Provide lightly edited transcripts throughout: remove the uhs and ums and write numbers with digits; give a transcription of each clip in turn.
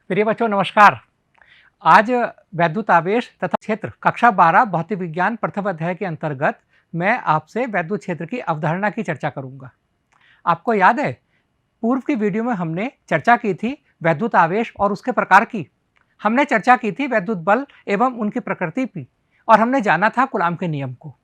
प्रिय बच्चों नमस्कार। आज वैद्युत आवेश तथा क्षेत्र कक्षा 12 भौतिक विज्ञान प्रथम अध्याय के अंतर्गत मैं आपसे वैद्युत क्षेत्र की अवधारणा की चर्चा करूंगा। आपको याद है पूर्व की वीडियो में हमने चर्चा की थी वैद्युत आवेश और उसके प्रकार की। हमने चर्चा की थी वैद्युत बल एवं उनकी प्रकृति की और हमने जाना था कूलाम के नियम को।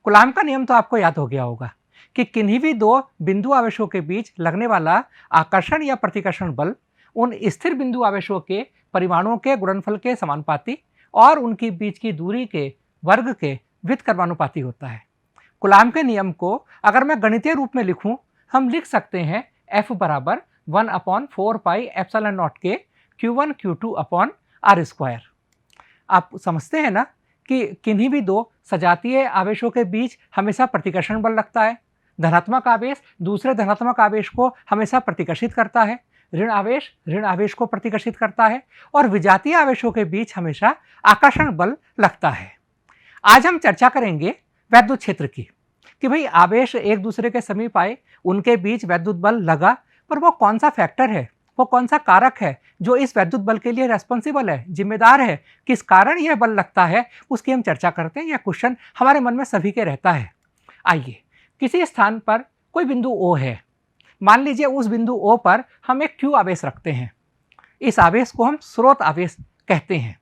कूलाम का नियम तो आपको याद हो गया होगा कि किन्हीं भी दो बिंदु आवेशों के बीच लगने वाला आकर्षण या प्रतिकर्षण बल उन स्थिर बिंदु आवेशों के परिमाणों के गुणनफल के समानुपाती और उनकी बीच की दूरी के वर्ग के व्युत्क्रमानुपाती होता है। कूलाम के नियम को अगर मैं गणितीय रूप में लिखूं, हम लिख सकते हैं F बराबर 1/4 पाई एप्सिलॉन नॉट के Q1 Q2 upon R square. आप समझते हैं ना कि किन्हीं भी दो सजातीय आवेशों के बीच हमेशा प्रतिकर्षण बल लगता है। धनात्मक आवेश दूसरे धनात्मक आवेश को हमेशा प्रतिकर्षित करता है, ऋण आवेश को प्रतिकर्षित करता है और विजातीय आवेशों के बीच हमेशा आकर्षण बल लगता है। आज हम चर्चा करेंगे वैद्युत क्षेत्र की कि भाई आवेश एक दूसरे के समीप आए, उनके बीच वैद्युत बल लगा, पर वो कौन सा फैक्टर है, वो कौन सा कारक है जो इस वैद्युत बल के लिए रेस्पॉन्सिबल है, जिम्मेदार है, किस कारण यह बल लगता है, उसकी हम चर्चा करते हैं। यह क्वेश्चन हमारे मन में सभी के रहता है। आइए, किसी स्थान पर कोई बिंदु O है, मान लीजिए उस बिंदु O पर हम एक Q आवेश रखते हैं। इस आवेश को हम स्रोत आवेश कहते हैं।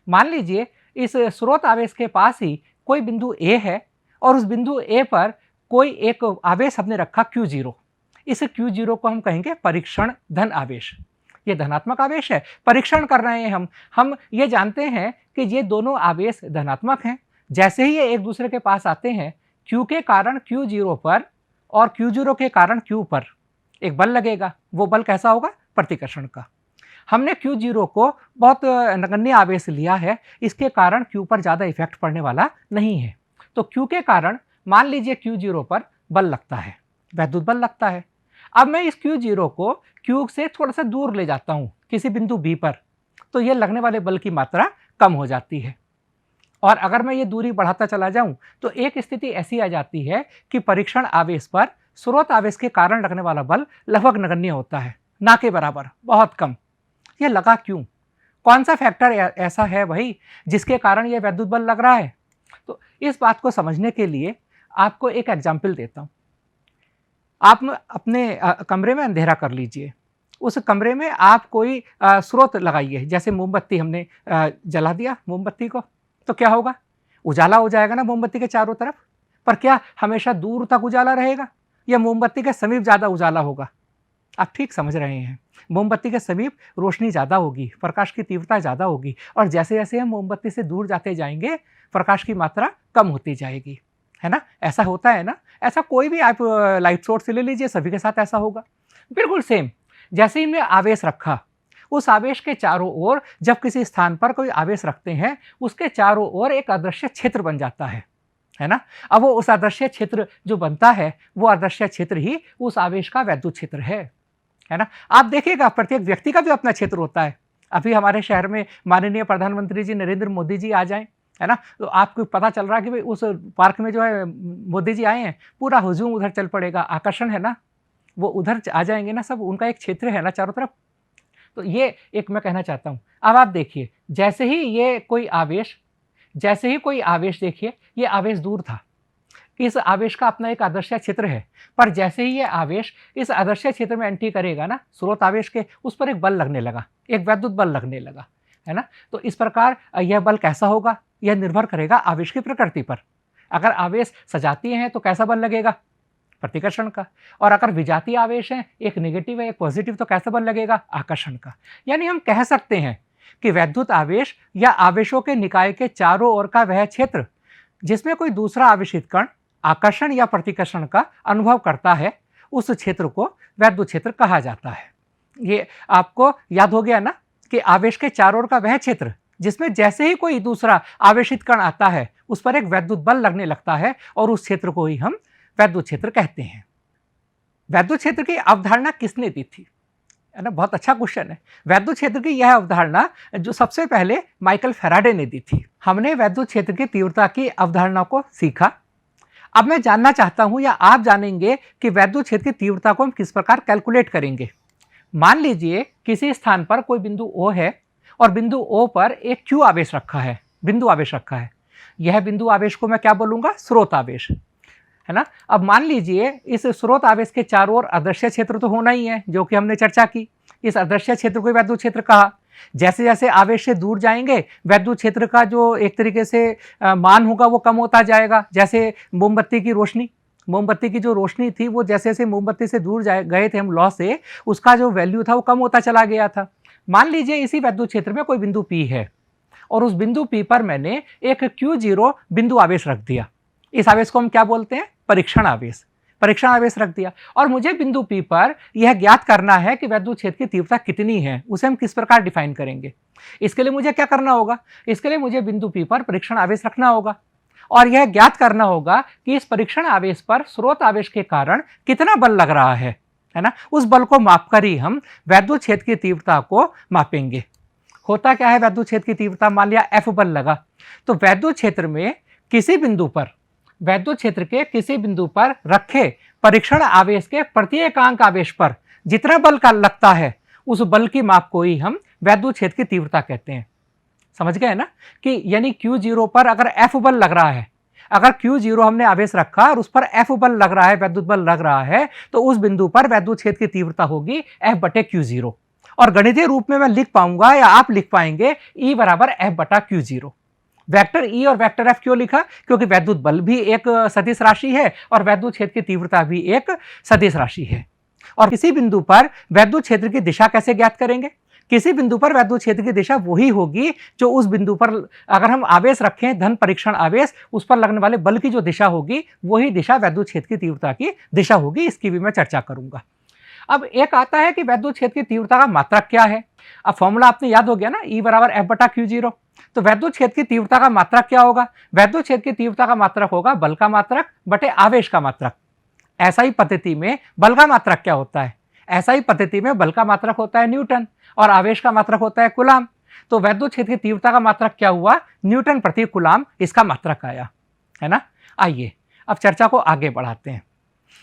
मान लीजिए इस स्रोत आवेश के पास ही कोई बिंदु A है और उस बिंदु A पर कोई एक आवेश हमने रखा Q0। इस Q0 को हम कहेंगे परीक्षण धन आवेश। ये धनात्मक आवेश है, परीक्षण कर रहे हैं हम ये जानते हैं कि ये दोनों आवेश धनात्मक हैं। जैसे ही ये एक दूसरे के पास आते हैं, Q के कारण Q0 पर और Q0 के कारण Q पर एक बल लगेगा। वो बल कैसा होगा? प्रतिकर्षण का। हमने Q0 को बहुत नगण्य आवेश लिया है, इसके कारण Q पर ज़्यादा इफेक्ट पड़ने वाला नहीं है। तो Q के कारण मान लीजिए Q0 पर बल लगता है, वैद्युत बल लगता है। अब मैं इस Q0 को Q से थोड़ा सा दूर ले जाता हूँ किसी बिंदु B पर, तो ये लगने वाले बल की मात्रा कम हो जाती है। और अगर मैं ये दूरी बढ़ाता चला जाऊं तो एक स्थिति ऐसी आ जाती है कि परीक्षण आवेश पर स्रोत आवेश के कारण लगने वाला बल लगभग नगण्य होता है, ना के बराबर, बहुत कम। ये लगा क्यों? कौन सा फैक्टर ऐसा है भाई जिसके कारण ये वैद्युत बल लग रहा है? तो इस बात को समझने के लिए आपको एक एग्जाम्पल देता हूं। आप अपने कमरे में अंधेरा कर लीजिए। उस कमरे में आप कोई स्रोत लगाइए, जैसे मोमबत्ती हमने जला दिया मोमबत्ती को, तो क्या होगा? उजाला हो जाएगा ना मोमबत्ती के चारों तरफ। पर क्या हमेशा दूर तक उजाला रहेगा या मोमबत्ती के समीप ज़्यादा उजाला होगा? आप ठीक समझ रहे हैं, मोमबत्ती के समीप रोशनी ज़्यादा होगी, प्रकाश की तीव्रता ज़्यादा होगी और जैसे जैसे हम मोमबत्ती से दूर जाते जाएंगे प्रकाश की मात्रा कम होती जाएगी, है ना? ऐसा होता है ना? ऐसा कोई भी आप लाइट सोर्स ले लीजिए, सभी के साथ ऐसा होगा। बिल्कुल सेम, जैसे ही हमने आवेश रखा, उस आवेश के चारों ओर जब किसी स्थान पर कोई आवेश रखते हैं, उसके चारों ओर एक अदृश्य क्षेत्र बन जाता है ना? अब वो उस अदृश्य क्षेत्र जो बनता है, वो अदृश्य क्षेत्र ही उस आवेश का वैद्युत क्षेत्र है ना? आप देखिएगा प्रत्येक व्यक्ति का भी अपना क्षेत्र होता है। अभी हमारे शहर में माननीय प्रधानमंत्री जी नरेंद्र मोदी जी आ जाएं, है ना, तो आपको पता चल रहा है कि भाई उस पार्क में जो है मोदी जी आए हैं, पूरा हुजूम उधर चल पड़ेगा। आकर्षण है ना, वो उधर आ जाएंगे ना सब, उनका एक क्षेत्र है ना चारों तरफ। तो ये एक मैं कहना चाहता हूँ। अब आप देखिए, जैसे ही कोई आवेश देखिए, ये आवेश दूर था, इस आवेश का अपना एक आदर्श क्षेत्र है, पर जैसे ही ये आवेश इस आदर्श क्षेत्र में एंट्री करेगा ना, स्रोत आवेश के, उस पर एक बल लगने लगा, एक वैद्युत बल लगने लगा, है ना? तो इस प्रकार यह बल कैसा होगा? यह निर्भर करेगा आवेश की प्रकृति पर। अगर आवेश सजातीय हैं तो कैसा बल लगेगा? प्रतिकर्षण का। और अगर विजातीय आवेश हैं, एक नेगेटिव है एक पॉजिटिव, तो कैसा बल लगेगा? आकर्षण का। यानी हम कह सकते हैं कि वैद्युत आवेश या आवेशों के निकाय के चारों ओर का वह क्षेत्र जिसमें कोई दूसरा आवेशित कण आकर्षण या प्रतिकर्षण का अनुभव करता है, उस क्षेत्र को वैद्युत क्षेत्र कहा जाता है। ये आपको याद हो गया ना कि आवेश के चारों ओर का वह क्षेत्र जिसमें जैसे ही कोई दूसरा आवेशित कण आता है, उस पर एक वैद्युत बल लगने लगता है और उस क्षेत्र को ही हम वैद्युत क्षेत्र कहते हैं। वैद्युत क्षेत्र की अवधारणा किसने दी थी? है ना, बहुत अच्छा क्वेश्चन है। वैद्युत क्षेत्र की यह अवधारणा जो सबसे पहले माइकल फैराडे ने दी थी। हमने वैद्युत क्षेत्र की तीव्रता की अवधारणा को सीखा। अब मैं जानना चाहता हूं या आप जानेंगे कि वैद्युत क्षेत्र की तीव्रता को हम किस प्रकार कैलकुलेट करेंगे। मान लीजिए किसी स्थान पर कोई बिंदु O है और बिंदु O पर एक Q आवेश रखा है, बिंदु आवेश रखा है। यह बिंदु आवेश को मैं क्या बोलूंगा? स्रोत आवेश, है ना। अब मान लीजिए इस स्रोत आवेश के चारों ओर अदृश्य क्षेत्र तो होना ही है, जो कि हमने चर्चा की। इस अदृश्य क्षेत्र को वैद्युत क्षेत्र कहा। जैसे जैसे आवेश से दूर जाएंगे वैद्युत क्षेत्र का जो एक तरीके से मान होगा वो कम होता जाएगा। जैसे मोमबत्ती की रोशनी, मोमबत्ती की जो रोशनी थी वो जैसे जैसे मोमबत्ती से दूर गए थे हम लौ से, उसका जो वैल्यू था वो कम होता चला गया था। मान लीजिए इसी वैद्युत क्षेत्र में कोई बिंदु P है और उस बिंदु P पर मैंने एक Q0 बिंदु आवेश रख दिया। इस आवेश को हम क्या बोलते हैं? परीक्षण आवेश। परीक्षण आवेश रख दिया और मुझे बिंदु P पर यह ज्ञात करना है कि वैद्युत क्षेत्र की तीव्रता कितनी है। उसे हम किस प्रकार डिफाइन करेंगे? इसके लिए मुझे क्या करना होगा? इसके लिए मुझे बिंदु P पर परीक्षण आवेश रखना होगा और यह ज्ञात करना होगा कि इस परीक्षण आवेश पर स्रोत आवेश के कारण कितना बल लग रहा है ना। उस बल को मापकर ही हम वैद्युत क्षेत्र की तीव्रता को मापेंगे। होता क्या है वैद्युत क्षेत्र की तीव्रता? मान लिया F बल लगा, तो वैद्युत क्षेत्र में किसी बिंदु पर, वैद्युत क्षेत्र के किसी बिंदु पर रखे परीक्षण आवेश के प्रत्येकांक आवेश पर जितना बल का लगता है उस बल की माप को ही हम वैद्युत क्षेत्र की तीव्रता कहते हैं। समझ गए ना कि यानी Q0 पर अगर F बल लग रहा है, अगर Q0 हमने आवेश रखा और उस पर F बल लग रहा है, वैद्युत बल लग रहा है, तो उस बिंदु पर वैद्युत क्षेत्र की तीव्रता होगी F/Q0 और गणितीय रूप में मैं लिख पाऊंगा या आप लिख पाएंगे E बराबर F/Q0। वेक्टर E और वेक्टर F क्यों लिखा? क्योंकि वैद्युत बल भी एक सदिश राशि है और वैद्युत क्षेत्र की तीव्रता भी एक सदिश राशि है। और किसी बिंदु पर वैद्युत क्षेत्र की दिशा कैसे ज्ञात करेंगे? किसी बिंदु पर वैद्युत क्षेत्र की दिशा वही होगी जो उस बिंदु पर अगर हम आवेश रखें धन परीक्षण आवेश, उस पर लगने वाले बल की जो दिशा होगी वही दिशा वैद्युत क्षेत्र की तीव्रता की दिशा होगी। इसकी भी मैं चर्चा करूंगा। अब एक आता है कि वैद्युत क्षेत्र की तीव्रता का मात्रक क्या है। अब फॉर्मूला आपने याद हो गया ना, E बराबर F/Q0। तो वैद्युत क्षेत्र की तीव्रता का मात्रक क्या होगा? वैद्युत क्षेत्र की तीव्रता का मात्रक होगा बल का मात्रक बटे आवेश का मात्रक। ऐसा ही पद्धति में बल का मात्रक क्या होता है? ऐसा ही पद्धति में बल का मात्रक होता है न्यूटन और आवेश का मात्रक होता है कूलाम। तो वैद्युत क्षेत्र की तीव्रता का मात्रक क्या हुआ? न्यूटन प्रति कूलाम इसका मात्रक आया, है ना। आइए अब चर्चा को आगे बढ़ाते हैं।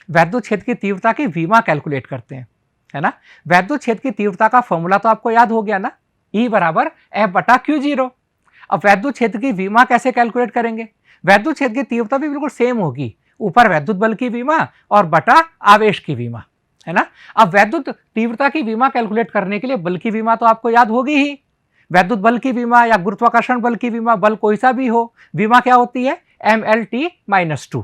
वैद्युत क्षेत्र की तीव्रता की विमा कैलकुलेट करते हैं, है ना। वैद्युत क्षेत्र की तीव्रता का फॉर्मूला तो आपको याद हो गया ना, E बराबर F/Q0। अब वैद्युत क्षेत्र की विमा कैसे कैलकुलेट करेंगे? वैद्युत क्षेत्र की तीव्रता भी बिल्कुल सेम होगी, ऊपर वैद्युत बल की विमा और बटा आवेश की विमा, है ना। अब वैद्युत तीव्रता की विमा कैलकुलेट करने के लिए बल की विमा तो आपको याद होगी ही। वैद्युत बल की विमा या गुरुत्वाकर्षण बल की विमा, बल कोई सा भी हो, विमा क्या होती है? mLT-2।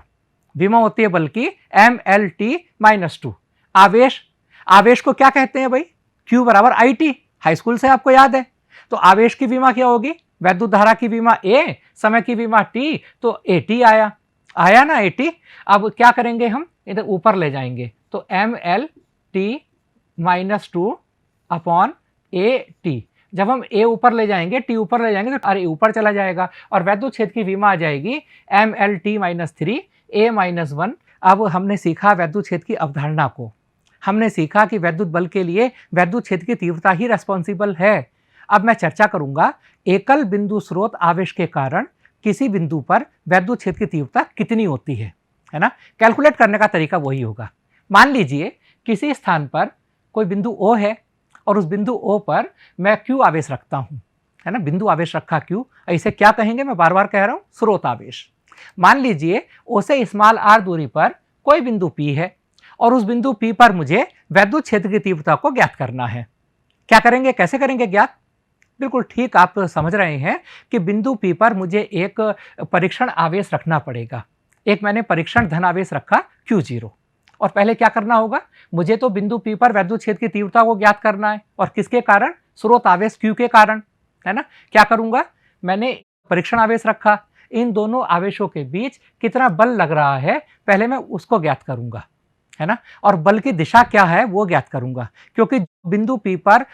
विमा होती है बल की mLT-2। आवेश, आवेश को क्या कहते हैं भाई? Q बराबर IT, हाई स्कूल से आपको याद है। तो आवेश की विमा क्या होगी? वैद्युत धारा की विमा A, समय की विमा T, तो AT आया ना AT। अब क्या करेंगे हम? इधर ऊपर ले जाएंगे तो mLT-2 अपॉन AT। जब हम A ऊपर ले जाएंगे, T ऊपर ले जाएंगे तो अरे ऊपर चला जाएगा और वैद्युत क्षेत्र की विमा आ जाएगी mLT-3 A-1। अब हमने सीखा वैद्युत क्षेत्र की अवधारणा को, हमने सीखा कि वैद्युत बल के लिए वैद्युत क्षेत्र की तीव्रता ही रेस्पॉन्सिबल है। अब मैं चर्चा करूंगा एकल बिंदु स्रोत आवेश के कारण किसी बिंदु पर वैद्युत क्षेत्र की तीव्रता कितनी होती है ना। कैलकुलेट करने का तरीका वही होगा। मान लीजिए किसी स्थान पर कोई बिंदु O है और उस बिंदु O पर मैं Q आवेश रखता हूं, है ना। बिंदु आवेश रखा Q, इसे क्या कहेंगे? मैं बार बार कह रहा हूं, स्रोत आवेश। मान लीजिए O से स्मॉल r दूरी पर कोई बिंदु P है और उस बिंदु P पर मुझे वैद्युत क्षेत्र की तीव्रता को ज्ञात करना है। क्या करेंगे? कैसे करेंगे ज्ञात? बिल्कुल ठीक आप समझ रहे हैं कि बिंदु P पर मुझे एक परीक्षण आवेश रखना पड़ेगा। एक मैंने परीक्षण धन आवेश रखा Q0 और पहले क्या करना होगा? मुझे तो बिंदु P पर वैद्युत क्षेत्र की तीव्रता को ज्ञात करना है और किसके कारण? स्रोत आवेश Q के कारण, है ना। क्या करूंगा? मैंने परीक्षण आवेश रखा, इन दोनों आवेशों के बीच कितना बल लग रहा है पहले मैं उसको ज्ञात करूंगा, है ना। और बल की दिशा क्या है वो ज्ञात करूंगा, क्योंकि बिंदु P पर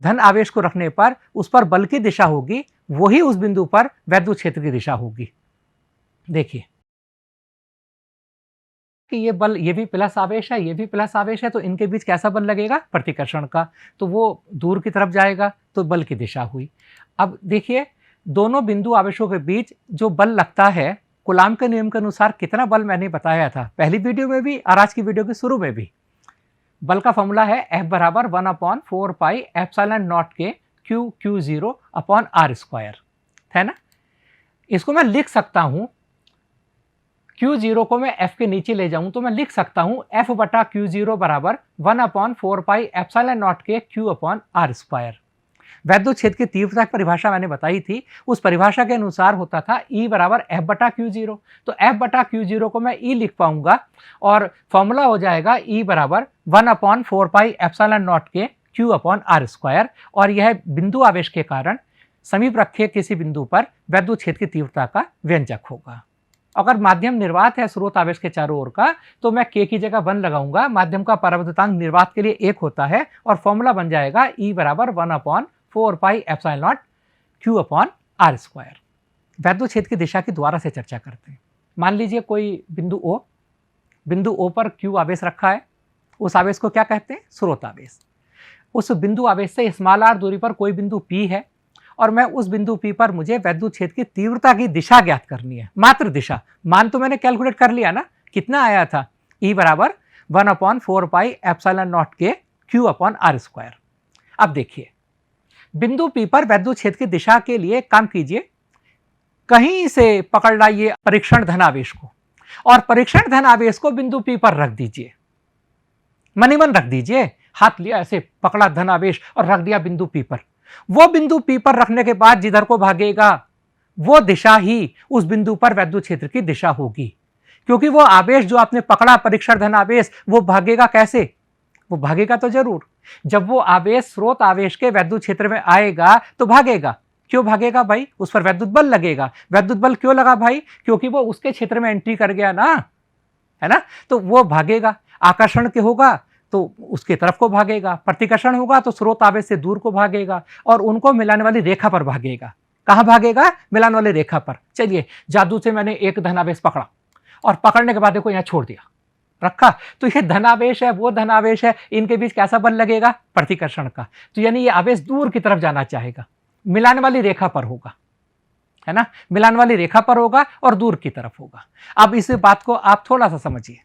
धन आवेश को रखने पर उस पर बल की दिशा होगी, वही उस बिंदु पर वैद्युत क्षेत्र की दिशा होगी। देखिए कि ये बल, ये भी प्लस आवेश है, ये भी प्लस आवेश है, तो इनके बीच कैसा बल लगेगा? प्रतिकर्षण का। तो वो दूर की तरफ जाएगा तो बल की दिशा हुई। अब देखिए दोनों बिंदु आवेशों के बीच जो बल लगता है कूलाम के नियम के अनुसार कितना बल मैंने बताया था पहली वीडियो में भी और आज की वीडियो के शुरू में भी। बल का फॉर्मूला है F बराबर 1/4 पाई एप्सिलॉन नॉट के Q0 अपॉन R स्क्वायर, है ना। इसको मैं लिख सकता हूं, Q0 को मैं F के नीचे ले जाऊं तो मैं लिख सकता हूं F बटा Q0 बराबर 1/4 पाई एप्सिलॉन नॉट के Q अपॉन R स्क्वायर। वैद्युत क्षेत्र की तीव्रता की परिभाषा मैंने बताई थी, उस परिभाषा के अनुसार होता था E बराबर F बटा Q0, तो F बटा Q0 को मैं E लिख पाऊंगा और फॉर्मूला हो जाएगा E बराबर 1/4 पाई एप्सिलॉन नॉट के Q अपॉन R स्क्वायर, और यह बिंदु आवेश के कारण समीप रखे किसी बिंदु पर वैद्युत क्षेत्र की तीव्रता का व्यंजक होगा। अगर माध्यम निर्वात है स्रोत आवेश के चारों ओर का, तो मैं K की जगह 1 लगाऊंगा, माध्यम का परावर्तनांक निर्वात के लिए 1 होता है और फॉर्मूला बन जाएगा E बराबर 1/4 pi epsilon not Q upon R square. वैद्युत क्षेत्र की दिशा की दोबारा से चर्चा करते हैं। मान लीजिए कोई बिंदु O पर Q आवेश रखा है, उस आवेश को क्या कहते हैं? स्रोत आवेश। उस बिंदु आवेश से स्मॉल r दूरी पर कोई बिंदु P है और मैं उस बिंदु P पर मुझे वैद्युत क्षेत्र की तीव्रता की दिशा ज्ञात करनी है, मात्र दिशा। मान तो मैंने कैलकुलेट कर लिया ना, कितना आया था? E बराबर 1/4 पाई एप्सिलॉन नॉट के Q अपॉन R स्क्वायर। अब देखिए, बिंदु P पर वैद्युत क्षेत्र की दिशा के लिए काम कीजिए, कहीं से पकड़ लाइए परीक्षण धनावेश को और परीक्षण धनावेश को बिंदु P पर रख दीजिए, मनी मन रख दीजिए। हाथ लिया ऐसे, पकड़ा धनावेश और रख दिया बिंदु P पर। वो बिंदु P पर रखने के बाद जिधर को भागेगा वो दिशा ही उस बिंदु पर वैद्युत क्षेत्र की दिशा होगी, क्योंकि वो आवेश जो आपने पकड़ा परीक्षण धनावेश, वो भागेगा कैसे? वो भागेगा तो जरूर, जब वो आवेश स्रोत आवेश के वैद्युत क्षेत्र में आएगा तो भागेगा। क्यों भागेगा भाई? उस पर वैद्युत बल लगेगा। वैद्युत बल क्यों लगा भाई? क्योंकि वो उसके क्षेत्र में एंट्री कर गया ना, है ना, तो वो भागेगा। आकर्षण के होगा तो उसके तरफ को भागेगा, प्रतिकर्षण होगा तो स्रोत आवेश से दूर को भागेगा और उनको मिलाने वाली रेखा पर भागेगा। कहां भागेगा? मिलाने वाली रेखा पर। चलिए, जादू से मैंने एक धनावेश पकड़ा और पकड़ने के बाद देखो यहां छोड़ दिया, रखा, तो ये धनावेश है, वो धनावेश है, इनके बीच कैसा बल लगेगा? प्रतिकर्षण का। तो यानी ये आवेश दूर की तरफ जाना चाहेगा, मिलाने वाली रेखा पर होगा, है ना, मिलाने वाली रेखा पर होगा और दूर की तरफ होगा। अब इस बात को आप थोड़ा सा समझिए।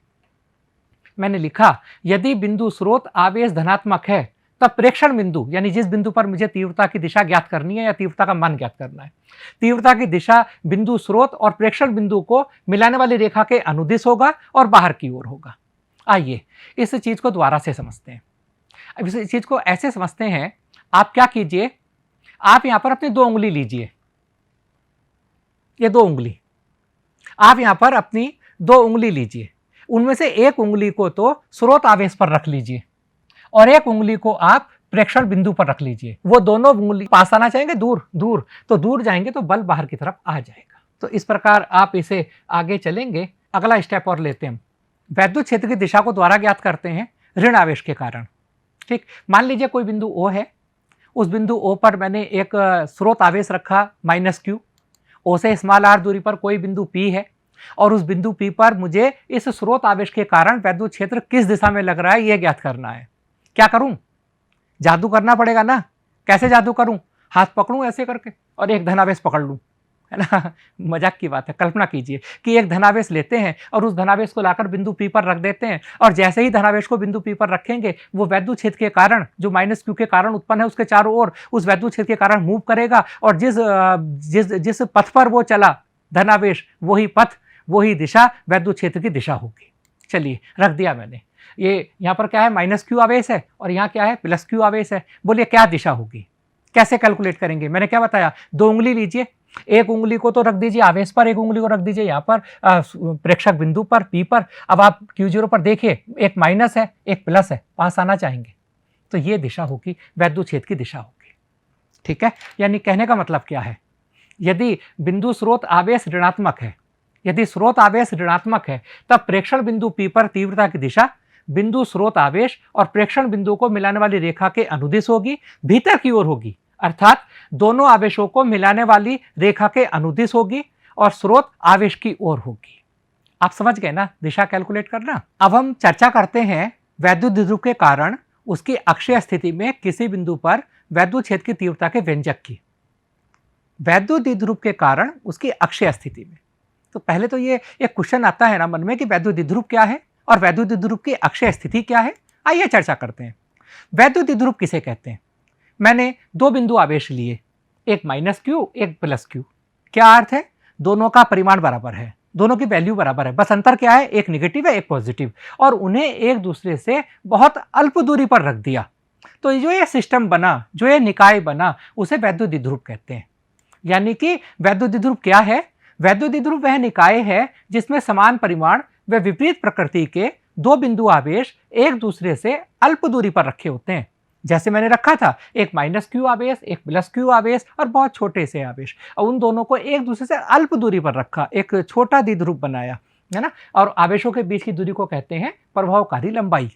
मैंने लिखा, यदि बिंदु स्रोत आवेश धनात्मक है तब प्रेक्षण बिंदु, यानी जिस बिंदु पर मुझे तीव्रता की दिशा ज्ञात करनी है या तीव्रता का मान ज्ञात करना है, तीव्रता की दिशा बिंदु स्रोत और प्रेक्षण बिंदु को मिलाने वाली रेखा के अनुदिश होगा और बाहर की ओर होगा। आइए इस चीज को दोबारा से समझते हैं। अब इस चीज को ऐसे समझते हैं, आप क्या कीजिए, आप यहां पर अपनी 2 उंगली लीजिए, ये 2 उंगली, आप यहां पर अपनी 2 उंगली लीजिए, उनमें से एक उंगली को तो स्रोत आवेश पर रख लीजिए और एक उंगली को आप प्रेक्षण बिंदु पर रख लीजिए। वो दोनों उंगली पास आना चाहेंगे, दूर दूर, तो दूर जाएंगे तो बल बाहर की तरफ आ जाएगा। तो इस प्रकार आप इसे आगे चलेंगे। अगला स्टेप और लेते हैं, वैद्युत क्षेत्र की दिशा को द्वारा ज्ञात करते हैं ऋण आवेश के कारण। ठीक, मान लीजिए कोई बिंदु O है, उस बिंदु O पर मैंने एक स्रोत आवेश रखा -Q, O से स्मॉल r दूरी पर कोई बिंदु P है और उस बिंदु P पर मुझे इस स्रोत आवेश के कारण वैद्युत क्षेत्र किस दिशा में लग रहा है यह ज्ञात करना है। क्या करूं? जादू करना पड़ेगा ना। कैसे जादू करूं? हाथ पकड़ूं ऐसे करके और एक धनावेश पकड़ लूं, है ना। मजाक की बात है। कल्पना कीजिए कि एक धनावेश लेते हैं और उस धनावेश को लाकर बिंदु P पर रख देते हैं और जैसे ही धनावेश को बिंदु P पर रखेंगे वो वैद्युत क्षेत्र के कारण जो -Q के कारण उत्पन्न है उसके चारों ओर उस वैद्युत क्षेत्र के कारण मूव करेगा और जिस पथ पर वो चला धनावेश, वही पथ, वही दिशा वैद्युत क्षेत्र की दिशा होगी। चलिए, रख दिया मैंने। ये यहाँ पर क्या है? -Q आवेश है और यहाँ क्या है? +Q आवेश है। बोलिए क्या दिशा होगी? कैसे कैलकुलेट करेंगे? मैंने क्या बताया, 2 उंगली लीजिए, एक उंगली को तो रख दीजिए आवेश पर, एक उंगली को रख दीजिए यहाँ पर प्रेक्षक बिंदु पर P पर। अब आप Q0 पर देखिए, एक माइनस है एक प्लस है, पास आना चाहेंगे, तो ये दिशा होगी, वैद्युत क्षेत्र की दिशा होगी। ठीक है, यानी कहने का मतलब क्या है, यदि बिंदु स्रोत आवेश ऋणात्मक है, यदि स्रोत आवेश ऋणात्मक है तब प्रेक्षण बिंदु P पर तीव्रता की दिशा बिंदु स्रोत आवेश और प्रेक्षण बिंदु को मिलाने वाली रेखा के अनुदिश होगी, भीतर की ओर होगी, अर्थात दोनों आवेशों को मिलाने वाली रेखा के अनुदिश होगी और स्रोत आवेश की ओर होगी। आप समझ गए ना दिशा कैलकुलेट करना। अब हम चर्चा करते हैं वैद्युत द्विध्रुव के कारण उसकी अक्षीय स्थिति में किसी बिंदु पर वैद्युत क्षेत्र की तीव्रता के व्यंजक की। वैद्युत द्विध्रुव के कारण उसकी अक्षीय स्थिति में, तो पहले तो ये एक क्वेश्चन आता है ना मन में कि वैद्युत द्विध्रुव क्या है और वैद्युत द्विध्रुव की अक्षीय स्थिति क्या है, आइए चर्चा करते हैं। वैद्युत द्विध्रुव किसे कहते हैं? मैंने दो बिंदु आवेश लिए, एक माइनस क्यू एक प्लस क्यू। क्या अर्थ है? दोनों का परिमाण बराबर है, दोनों की वैल्यू बराबर है, बस अंतर क्या है, एक निगेटिव है एक पॉजिटिव, और उन्हें एक दूसरे से बहुत अल्प दूरी पर रख दिया। तो जो ये सिस्टम बना, जो ये निकाय बना, उसे वैद्युत द्विध्रुव कहते हैं। यानी कि वैद्युत द्विध्रुव क्या है? वैद्युत द्विध्रुव वह निकाय है जिसमें समान परिमाण व विपरीत प्रकृति के दो बिंदु आवेश एक दूसरे से अल्प दूरी पर रखे होते हैं। जैसे मैंने रखा था, एक माइनस क्यू आवेश, एक प्लस क्यू आवेश और बहुत छोटे से आवेश, और उन दोनों को एक दूसरे से अल्प दूरी पर रखा, एक छोटा द्विध्रुव बनाया, है ना। और आवेशों के बीच की दूरी को कहते हैं प्रभावकारी लंबाई।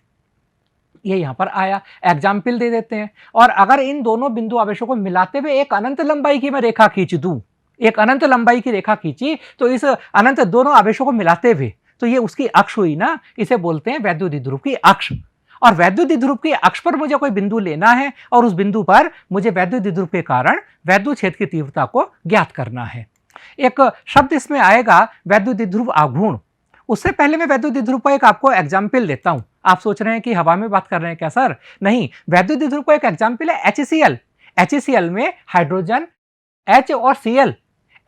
ये यहाँ पर आया, एग्जाम्पल दे देते हैं। और अगर इन दोनों बिंदु आवेशों को मिलाते हुए एक अनंत लंबाई की मैं रेखा खींच दूं, एक अनंत लंबाई की रेखा खींची, तो इस अनंत दोनों आवेशों को मिलाते हुए, तो ये उसकी अक्ष हुई ना, इसे बोलते हैं वैद्युत द्विध्रुव की अक्ष। और वैद्युत द्विध्रुव की अक्ष पर मुझे कोई बिंदु लेना है और उस बिंदु पर मुझे वैद्युत द्विध्रुव के कारण वैद्युत क्षेत्र की तीव्रता को ज्ञात करना है। एक शब्द इसमें आएगा वैद्युत द्विध्रुव आघूर्ण। उससे पहले मैं वैद्युत द्विध्रुव का एक आपको एग्जाम्पल देता हूं। आप सोच रहे हैं कि हवा में बात कर रहे हैं क्या सर? नहीं, वैद्युत द्विध्रुव का एक एग्जाम्पल है HCl। HCl में हाइड्रोजन H और Cl,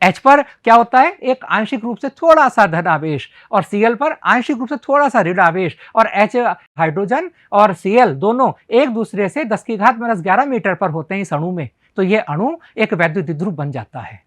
H पर क्या होता है, एक आंशिक रूप से थोड़ा सा धन आवेश, और Cl पर आंशिक रूप से थोड़ा सा ऋण आवेश, और H हाइड्रोजन और Cl दोनों एक दूसरे से 10⁻11 मीटर पर होते हैं इस अणु में। तो ये अणु एक वैद्युत द्विध्रुव बन जाता है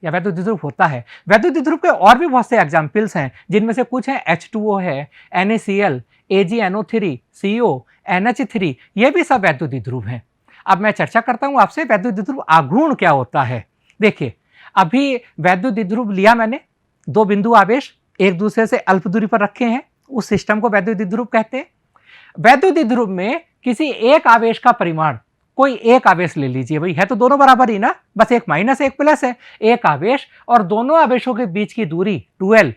या वैद्युत द्विध्रुव होता है। वैद्युत द्विध्रुव के और भी बहुत से एग्जाम्पल्स हैं, जिनमें से कुछ हैं H2O है, NaCl, AgNO3, CO, NH3, ये भी सब वैद्युत द्विध्रुव हैं। अब मैं चर्चा करता हूं आपसे वैद्युत द्विध्रुव आघूर्ण क्या होता है। देखिए, अभी वैद्युत द्विध्रुव लिया मैंने, दो बिंदु आवेश एक दूसरे से अल्प दूरी पर रखे हैं, उस सिस्टम को वैद्युत द्विध्रुव कहते हैं। वैद्युत द्विध्रुव में किसी एक आवेश का परिमाण, कोई एक आवेश ले लीजिए, भाई है तो दोनों बराबर ही ना, बस एक माइनस एक प्लस है, एक आवेश और दोनों आवेशों के बीच की दूरी 2l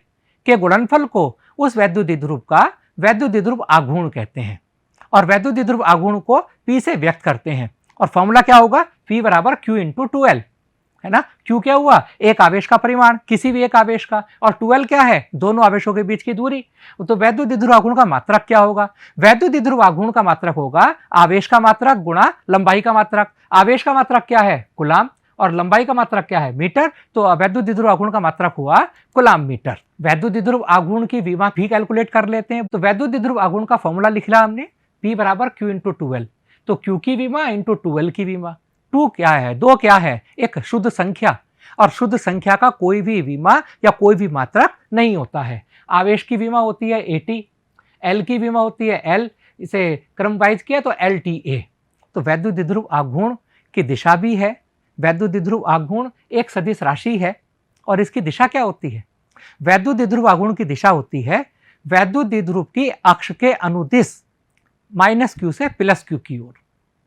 के गुणनफल को उस वैद्युत द्विध्रुव का वैद्युत द्विध्रुव आघूर्ण कहते हैं। और वैद्युत द्विध्रुव आघूर्ण को P से व्यक्त करते हैं, और फॉर्मूला क्या होगा, P बराबर Q इंटू 2l, है ना। Q क्या हुआ, एक आवेश का परिमाण, किसी भी एक आवेश का, और 2l क्या है, दोनों आवेशों के बीच की दूरी। तो वैद्युत द्विध्रुव आघूर्ण का मात्रक क्या होगा? वैद्युत द्विध्रुव आघूर्ण का मात्रक होगा आवेश का मात्रक गुणा लंबाई का मात्रक। आवेश का मात्रक क्या है, कूलाम, और लंबाई का मात्रक क्या है, मीटर। तो वैद्युत द्विध्रुव आघूर्ण का मात्रक हुआ कूलाम मीटर। वैद्युत द्विध्रुव आघूर्ण की विमा भी कैलकुलेट कर लेते हैं। तो वैद्युत द्विध्रुव आघूर्ण का फॉर्मूला लिख लिया हमने, P बराबर Q इंटू 2l। तो Q की विमा इंटू 2l की विमा। 2 क्या है, 2 क्या है, एक शुद्ध संख्या, और शुद्ध संख्या का कोई भी विमा या कोई भी मात्रक नहीं होता है। आवेश की विमा होती है AT, L की विमा होती है L, इसे क्रम वाइज किया तो LTA। तो वैद्युत द्विध्रुव आघूर्ण की दिशा भी है। वैद्युत द्विध्रुव आघूर्ण एक सदिश राशि है, और इसकी दिशा क्या होती है, वैद्युत द्विध्रुव आघूर्ण की दिशा होती है वैद्युत द्विध्रुव की अक्ष के अनुदिश माइनस Q से प्लस Q की ओर।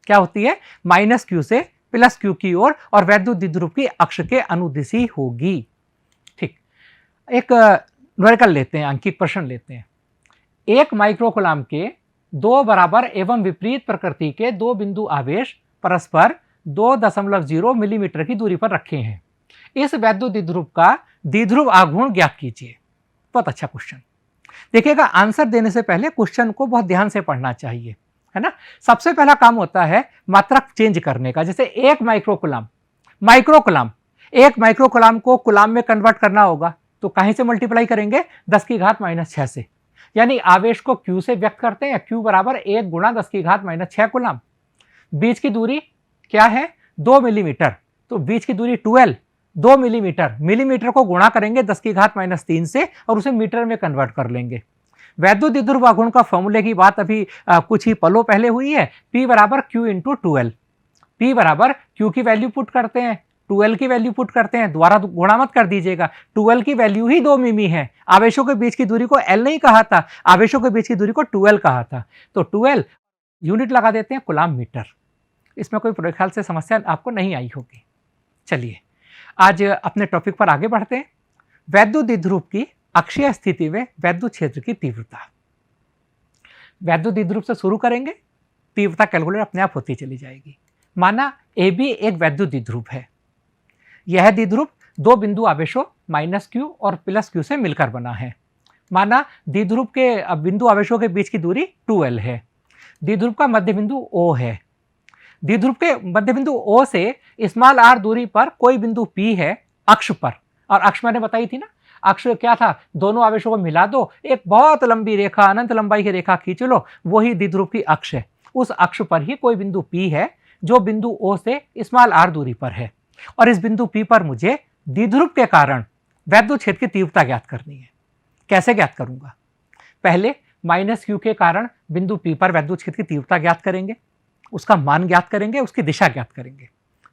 क्या होती है, माइनस Q से प्लस Q की ओर, और वैद्युत द्विध्रुव की अक्ष के अनुदिशी होगी। ठीक, एक न्यूमेरिकल लेते हैं, अंकित प्रश्न लेते हैं। एक माइक्रोकूलाम के दो बराबर एवं विपरीत प्रकृति के दो बिंदु आवेश परस्पर 2.0 मिलीमीटर की दूरी पर रखे हैं। इस वैद्युत द्विध्रुव का द्विध्रुव आघूर्ण ज्ञात कीजिए। बहुत अच्छा क्वेश्चन। देखिएगा, आंसर देने से पहले क्वेश्चन को बहुत ध्यान से पढ़ना चाहिए, है ना। सबसे पहला काम होता है मात्रक चेंज करने का। जैसे एक माइक्रोकूलाम, एक माइक्रोकूलाम को कूलाम में कन्वर्ट करना होगा, तो कहीं से मल्टीप्लाई करेंगे, 10⁻⁻6 से। यानी आवेश को Q से व्यक्त करते हैं, Q बराबर 1 गुणा 10⁻⁻6 कूलाम। बीच की दूरी क्या है, 2 मिलीमीटर, तो बीच की दूरी 2l, 2 मिलीमीटर, मिलीमीटर को गुणा करेंगे 10⁻³ से और उसे मीटर में कन्वर्ट कर लेंगे। वैद्युत द्विध्रुव आघूर्ण का फॉर्मूले की बात अभी कुछ ही पलों पहले हुई है। P बराबर Q इंटू 2l। P बराबर Q की वैल्यू पुट करते हैं, 2l की वैल्यू पुट करते हैं, द्वारा गुणा मत कर दीजिएगा। 2l की वैल्यू ही 2 मिमी है। आवेशों के बीच की दूरी को l नहीं कहा था, आवेशों के बीच की दूरी को 2l कहा था। तो 2l यूनिट लगा देते हैं कूलाम मीटर। इसमें कोई मेरे ख्याल से समस्या आपको नहीं आई होगी। चलिए आज अपने टॉपिक पर आगे बढ़ते हैं। वैद्युत द्विध्रुव की अक्षीय स्थिति में वैद्युत क्षेत्र की तीव्रता। वैद्युत द्विध्रुव से शुरू करेंगे, तीव्रता कैलकुलेट अपने आप होती चली जाएगी। माना AB एक वैद्युत द्विध्रुव है। यह द्विध्रुव दो बिंदु आवेशों -Q और +Q से मिलकर बना है। माना द्विध्रुव के बिंदु आवेशों के बीच की दूरी 2l है। द्विध्रुव का मध्य बिंदु O है। द्विध्रुव के मध्य बिंदु O से स्मॉल r दूरी पर कोई बिंदु P है अक्ष पर, और अक्ष मैंने बताई थी ना, अक्ष क्या था, दोनों आवेशों को मिला दो, एक बहुत लंबी रेखा, अनंत लंबाई की रेखा खींच लो, वही द्विध्रुव की अक्ष है। उस अक्ष पर ही कोई बिंदु P है जो बिंदु O से स्मॉल r दूरी पर है, और इस बिंदु P पर मुझे द्विध्रुव के कारण वैद्युत क्षेत्र की तीव्रता ज्ञात करनी है। कैसे ज्ञात करूंगा? पहले माइनस Q के कारण बिंदु P पर वैद्युत क्षेत्र की तीव्रता ज्ञात करेंगे, उसका मान ज्ञात करेंगे, उसकी दिशा ज्ञात करेंगे।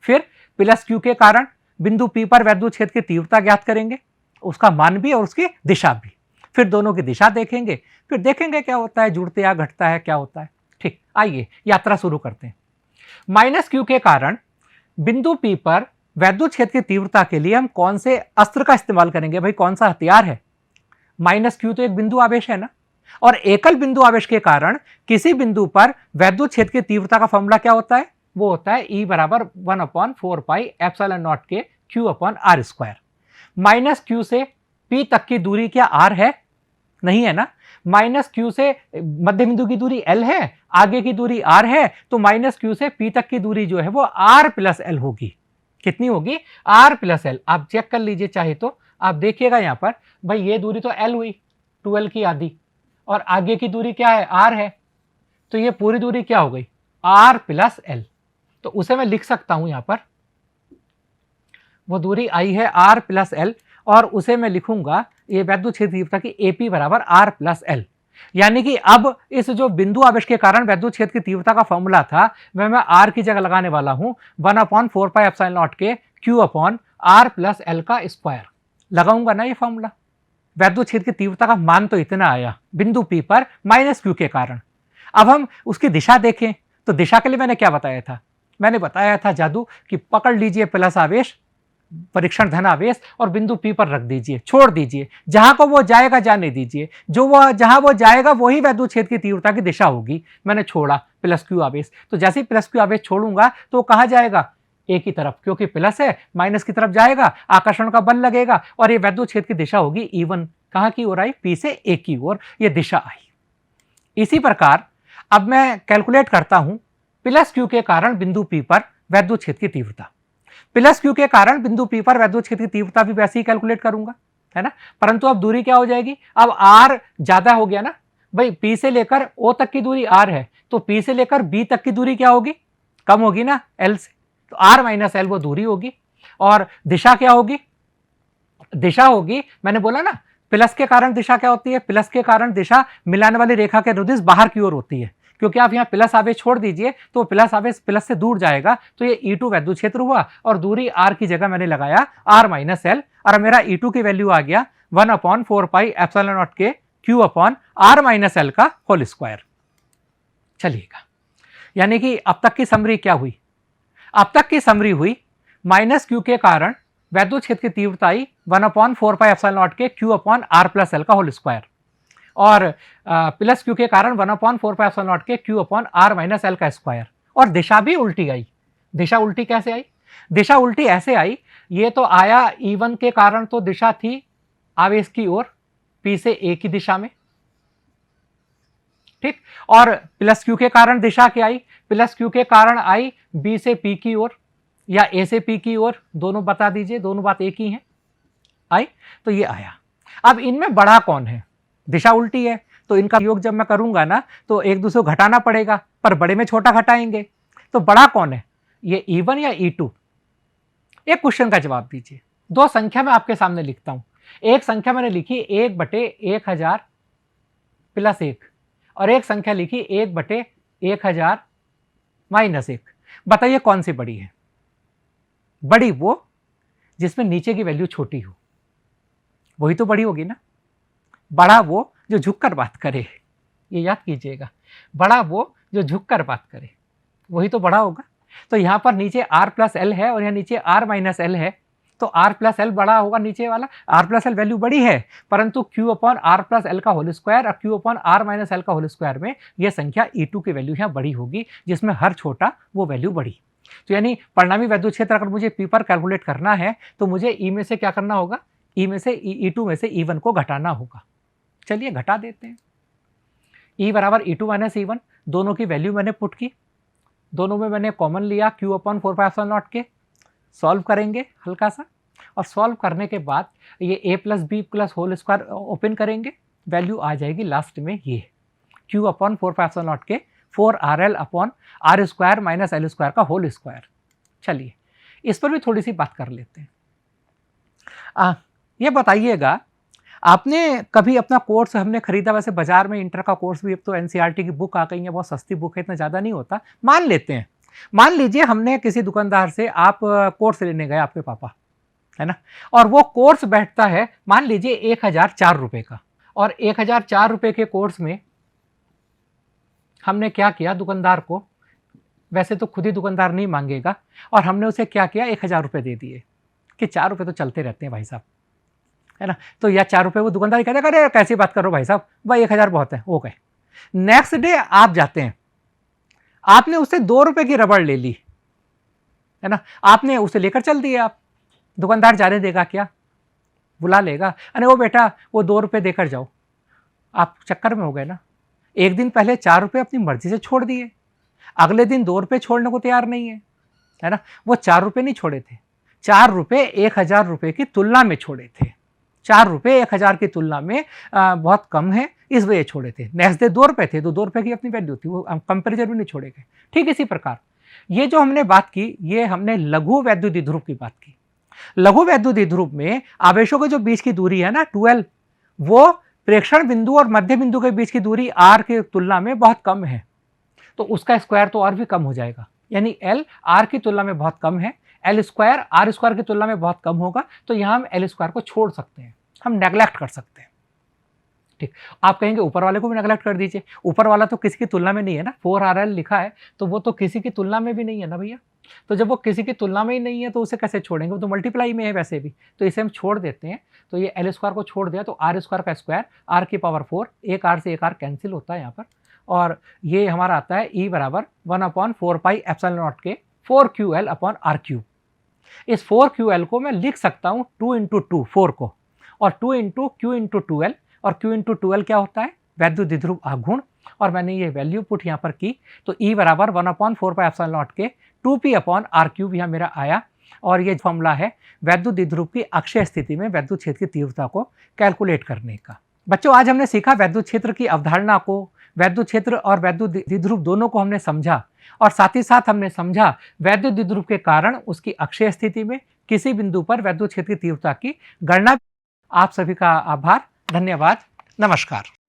फिर प्लस Q के कारण बिंदु P पर वैद्युत क्षेत्र की तीव्रता ज्ञात करेंगे, उसका मान भी और उसकी दिशा भी। फिर दोनों की दिशा देखेंगे, फिर देखेंगे क्या होता है, जुड़ते या घटता है, क्या होता है। ठीक, आइए यात्रा शुरू करते हैं। माइनस Q के कारण बिंदु P पर वैद्युत क्षेत्र की तीव्रता के लिए हम कौन से अस्त्र का इस्तेमाल करेंगे? भाई कौन सा हथियार है? माइनस Q तो एक बिंदु आवेश है ना, और एकल बिंदु आवेश के कारण किसी बिंदु पर वैद्युत क्षेत्र की तीव्रता का फॉर्मूला क्या होता है? वो होता है E बराबर 1/4 पाई एप्सिलॉन नॉट के Q upon R square. Minus Q से P तक की दूरी क्या R है? नहीं है ना। माइनस Q से मध्य बिंदु की दूरी L है, आगे की दूरी R है, तो माइनस Q से P तक की दूरी जो है वो R प्लस L होगी। कितनी होगी? R plus L। आप चेक कर लीजिए चाहे तो, आप देखिएगा यहां पर, भाई ये दूरी तो L हुई, 2L की आधी, और आगे की दूरी क्या है? R है, तो ये पूरी दूरी क्या हो गई? R plus L। तो उसे मैं लिख सकता हूं यहां पर, वो दूरी आई है R प्लस L, और उसे मैं लिखूंगा ये वैद्युत क्षेत्र तीव्रता की AP बराबर R प्लस L। यानी कि अब इस जो बिंदु आवेश के कारण वैद्युत क्षेत्र की तीव्रता का फॉर्मूला था, वह मैं R की जगह लगाने वाला हूं 1/4 पाई एप्सिलॉन नॉट के Q upon R plus L का स्क्वायर। लगाऊंगा ना ये फॉर्मूला। वैद्युत क्षेत्र की तीव्रता का मान तो इतना आया बिंदु P पर माइनस Q के कारण। अब हम उसकी दिशा देखें, तो दिशा के लिए मैंने क्या बताया था? मैंने बताया था जादू कि पकड़ लीजिए प्लस आवेश, परीक्षण धन आवेश, और बिंदु P पर रख दीजिए, छोड़ दीजिए, जहां को वो जाएगा जाने दीजिए, जो वह जहां वो जाएगा वही वैद्युत क्षेत्र की तीव्रता की दिशा होगी। मैंने छोड़ा प्लस Q आवेश, तो जैसे ही प्लस Q आवेश छोड़ूंगा तो वो कहां जाएगा? A की तरफ, क्योंकि प्लस है, माइनस की तरफ जाएगा, आकर्षण का बल लगेगा, और ये वैद्युत क्षेत्र की दिशा होगी E1। कहां की ओर आई? P से A की ओर ये दिशा आई। इसी प्रकार अब मैं कैलकुलेट करता हूं प्लस Q के कारण बिंदु P पर वैद्युत क्षेत्र की तीव्रता। प्लस Q के कारण बिंदु P पर वैद्युत क्षेत्र की तीव्रता भी वैसे ही कैलकुलेट करूंगा, है ना। परंतु अब दूरी क्या हो जाएगी? अब R ज्यादा हो गया ना भाई, P से लेकर O तक की दूरी R है, तो P से लेकर B तक की दूरी क्या होगी? कम होगी ना L से, तो R माइनस L वो दूरी होगी। और दिशा क्या होगी? दिशा होगी, मैंने बोला ना, प्लस के कारण दिशा क्या होती है? प्लस के कारण दिशा मिलाने वाली रेखा के अनुदिश बाहर की ओर होती है, क्योंकि आप यहाँ प्लस आवेश छोड़ दीजिए तो प्लस आवेश प्लस से दूर जाएगा, तो ये E2 वैद्युत क्षेत्र हुआ, और दूरी R की जगह मैंने लगाया R माइनस L, और मेरा E2 की वैल्यू आ गया 1/4 पाई एप्सिलॉन नॉट के Q upon R minus L का होल स्क्वायर। चलिएगा, यानी कि अब तक की समरी क्या हुई? अब तक की समरी हुई माइनस Q के कारण वैद्युत क्षेत्र की तीव्रता आई 1/4 पाई एप्सिलॉन नॉट के Q upon R plus L का होल स्क्वायर, और प्लस Q के कारण 1/4 पाई एप्सिलॉन नॉट के Q upon R minus L का स्क्वायर। और दिशा भी उल्टी आई। दिशा उल्टी कैसे आई? दिशा उल्टी ऐसे आई, ये तो आया E1 के कारण, तो दिशा थी आवेश की ओर, P से A की दिशा में, ठीक। और प्लस Q के कारण दिशा क्या आई? प्लस Q के कारण आई B से P की ओर, या A से P की ओर, दोनों बता दीजिए, दोनों बात एक ही है। आई, तो ये आया। अब इनमें बड़ा कौन है? दिशा उल्टी है, तो इनका योग जब मैं करूंगा ना, तो एक दूसरे को घटाना पड़ेगा, पर बड़े में छोटा घटाएंगे, तो बड़ा कौन है? ये E1 या E2? एक क्वेश्चन का जवाब दीजिए। दो संख्या मैं आपके सामने लिखता हूं। एक संख्या मैंने लिखी 1/1000 प्लस 1, और एक संख्या लिखी 1/1000 माइनस 1। बताइए कौन सी बड़ी है? बड़ी वो जिसमें नीचे की वैल्यू छोटी हो, वही तो बड़ी होगी ना। बड़ा वो जो झुककर बात करे, ये याद कीजिएगा, बड़ा वो जो झुककर बात करे, वही तो बड़ा होगा। तो यहां पर नीचे R प्लस L है और यहाँ नीचे R माइनस L है, तो R प्लस L बड़ा होगा नीचे वाला। R प्लस L वैल्यू बड़ी है, परंतु Q upon R plus L का होल स्क्वायर और Q upon R minus L का होल स्क्वायर में यह संख्या E2 की वैल्यू यहाँ बड़ी होगी, जिसमें हर छोटा वो वैल्यू बड़ी। तो यानी परिणामी वैद्युत क्षेत्र अगर मुझे P पर कैलकुलेट करना है, तो मुझे E में से क्या करना होगा? E में से E2 में से E1 को घटाना होगा। चलिए घटा देते हैं। E बराबर E2 माइनस E1, दोनों की वैल्यू मैंने पुट की, दोनों में मैंने कॉमन लिया Q अपॉन 4πε0 के। सॉल्व करेंगे हल्का सा, और सॉल्व करने के बाद ये a plus B plus whole square open करेंगे, वैल्यू आ जाएगी लास्ट में ये Q अपॉन 4πε0 के 4RL upon R square minus L square का होल स्क्वायर। चलिए इस पर भी थोड़ी सी बात कर लेते हैं। ये बताइएगा, आपने कभी अपना कोर्स हमने खरीदा, वैसे बाजार में इंटर का कोर्स भी, अब तो एनसीईआरटी की बुक आ गई है, बहुत सस्ती बुक है, इतना ज़्यादा नहीं होता। मान लेते हैं, मान लीजिए हमने किसी दुकानदार से आप कोर्स लेने गए, आपके पापा, है ना, और वो कोर्स बैठता है मान लीजिए 1004 रुपये का, और 1004 रुपये के कोर्स में हमने क्या किया, दुकानदार को, वैसे तो खुद ही दुकानदार नहीं मांगेगा, और हमने उसे क्या किया, 1000 रुपये दे दिए कि 4 रुपये तो चलते रहते हैं भाई साहब, है ना। तो या 4 रुपये वो दुकानदार कहते अरे कैसी बात करो भाई साहब, भाई 1000 बहुत है, ओके। नेक्स्ट डे आप जाते हैं, आपने उससे 2 रुपये की रबड़ ले ली, है ना, आपने उसे लेकर चल दिए, आप, दुकानदार जाने देगा क्या, बुला लेगा, अरे वो बेटा वो 2 रुपये देकर जाओ, आप चक्कर में हो गए ना। एक दिन पहले 4 रुपये अपनी मर्जी से छोड़ दिए, अगले दिन 2 रुपये छोड़ने को तैयार नहीं है ना। वो 4 रुपये नहीं छोड़े थे, 4 रुपये 1000 रुपये की तुलना में छोड़े थे, 4 रुपये 1000 की तुलना में बहुत कम है, इस वजह छोड़े थे। नेक्स्ट डे 2 रुपये थे, तो 2 रुपये की अपनी वैल्यू थी, वो कंपेरिजन भी नहीं छोड़े गए। ठीक इसी प्रकार ये जो हमने बात की, ये हमने लघु वैद्युत द्विध्रुव की बात की। लघु वैद्युत द्विध्रुव में आवेशों के जो बीच की दूरी है ना 12, वो प्रेक्षण बिंदु और मध्य बिंदु के बीच की दूरी r की तुलना में बहुत कम है, तो उसका स्क्वायर तो और भी कम हो जाएगा, यानी L r की तुलना में बहुत कम है, L स्क्वायर r स्क्वायर की तुलना में बहुत कम होगा, तो यहाँ हम L स्क्वायर को छोड़ सकते हैं, हम नेग्लेक्ट कर सकते हैं। ठीक, आप कहेंगे ऊपर वाले को भी नेग्लेक्ट कर दीजिए, ऊपर वाला तो किसी की तुलना में नहीं है ना, 4RL लिखा है तो वो तो किसी की तुलना में भी नहीं है ना भैया, तो जब वो किसी की तुलना में ही नहीं है तो उसे कैसे छोड़ेंगे, वो तो मल्टीप्लाई में है वैसे भी, तो इसे हम छोड़ देते हैं। तो ये L स्क्वायर को छोड़ दिया तो R स्क्वायर का स्क्वायर r की पावर 4, एक r से एक r कैंसिल होता है यहाँ पर, और ये हमारा आता है E बराबर 1/4πε0 के 4QL अपॉन r3। इस 4QL को मैं लिख सकता हूँ 2 × 2, 4 को, और 2 × Q × 2L, और Q × 2L क्या होता है, वैद्युत द्विध्रुव आघूर्ण, और मैंने ये वैल्यू पुट यहाँ पर की, तो E बराबर 1/4πε0 के 2p अपॉन r3 यहाँ मेरा आया, और ये फॉर्मूला है वैद्युत द्विध्रुव की अक्षीय स्थिति में वैद्युत क्षेत्र की तीव्रता को कैलकुलेट करने का। बच्चों आज हमने सीखा वैद्युत क्षेत्र की अवधारणा को, वैद्युत क्षेत्र और वैद्युत द्विध्रुव दोनों को हमने समझा, और साथ ही साथ हमने समझा वैद्युत द्विध्रुव के कारण उसकी अक्षीय स्थिति में किसी बिंदु पर वैद्युत क्षेत्र की तीव्रता की गणना। आप सभी का आभार, धन्यवाद, नमस्कार।